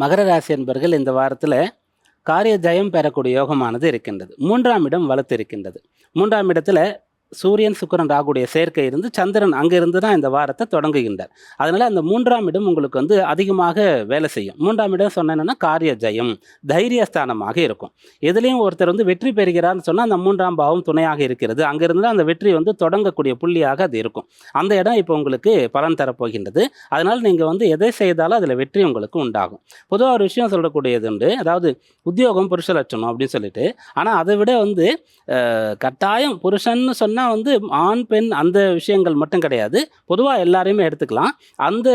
மகர ராசி என்பர்கள் இந்த வாரத்தில் காரிய ஜெயம் பெறக்கூடிய யோகமானது இருக்கின்றது. 3ஆம் இடம் வலுத்து இருக்கின்றது. 3ஆம் இடத்துல சூரியன் சுக்கிரன் ராகுடைய சேர்க்கை இருந்து சந்திரன் அங்கிருந்து தான் இந்த வாரத்தை தொடங்குகின்றார். அதனால அந்த 3ஆம் இடம் உங்களுக்கு அதிகமாக வேலை செய்யும். 3ஆம் இடம் சொன்னேன்னா காரிய ஜெயம், தைரியஸ்தானமாக இருக்கும். எதுலேயும் ஒருத்தர் வெற்றி பெறுகிறார்னு சொன்னால் அந்த 3ஆம் பாவம் துணையாக இருக்கிறது. அங்கிருந்து தான் அந்த வெற்றி தொடங்கக்கூடிய புள்ளியாக அது இருக்கும். அந்த இடம் இப்போ உங்களுக்கு பலன் தரப்போகின்றது. அதனால் நீங்கள் எதை செய்தாலும் அதில் வெற்றி உங்களுக்கு உண்டாகும். பொதுவாக ஒரு விஷயம் சொல்லக்கூடியது உண்டு, அதாவது உத்தியோகம் புருஷ லட்சணம் அப்படின்னு சொல்லிட்டு. ஆனால் அதை விட கட்டாயம் புருஷன்னு சொன்னால் ஆண் பெண் அந்த விஷயங்கள் மட்டும் கிடையாது. பொதுவாக எல்லாரையுமே எடுத்துக்கலாம். அந்த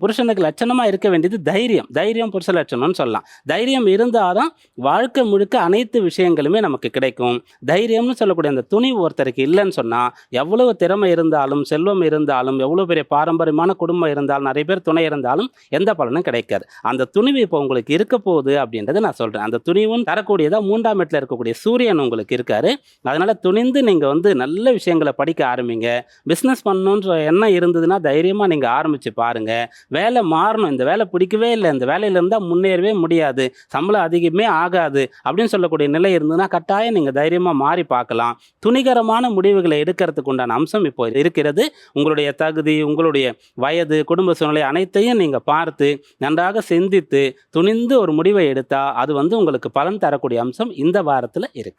புருஷனுக்கு லட்சணமாக இருக்க வேண்டியது தைரியம். தைரியம் புருஷ லட்சணம்னு சொல்லலாம். தைரியம் இருந்தால் தான் வாழ்க்கை முழுக்க அனைத்து விஷயங்களுமே நமக்கு கிடைக்கும். தைரியம்னு சொல்லக்கூடிய அந்த துணிவு ஒருத்தருக்கு இல்லைன்னு சொன்னால், எவ்வளவு திறமை இருந்தாலும் செல்வம் இருந்தாலும் எவ்வளோ பெரிய பாரம்பரியமான குடும்பம் இருந்தாலும் நிறைய பேர் துணை இருந்தாலும் எந்த பலனும் கிடைக்காது. அந்த துணிவு இப்போ உங்களுக்கு இருக்க போகுது அப்படின்றத நான் சொல்கிறேன். அந்த துணிவும் தரக்கூடியதாக 3ஆம் இடத்துல இருக்கக்கூடிய சூரியன் உங்களுக்கு இருக்காரு. அதனால் துணிந்து நீங்கள் நல்ல விஷயங்களை படிக்க ஆரம்பிங்க. பிஸ்னஸ் பண்ணணுன்ற எண்ணம் இருந்ததுன்னா தைரியமாக நீங்கள் ஆரம்பித்து பாருங்கள். வேலை மாறணும், இந்த வேலை பிடிக்கவே இல்லை, இந்த வேலையில இருந்தால் முன்னேறவே முடியாது, சம்பளம் அதிகமே ஆகாது அப்படின்னு சொல்லக்கூடிய நிலை இருந்ததுன்னா கட்டாயம் நீங்கள் தைரியமாக மாறி பார்க்கலாம். துணிகரமான முடிவுகளை எடுக்கிறதுக்கு உண்டான அம்சம் இப்போ இருக்கிறது. உங்களுடைய தகுதி, உங்களுடைய வயது, குடும்ப சூழ்நிலை அனைத்தையும் நீங்கள் பார்த்து நன்றாக சிந்தித்து துணிந்து ஒரு முடிவை எடுத்தால் அது உங்களுக்கு பலன் தரக்கூடிய அம்சம் இந்த வாரத்தில் இருக்கு.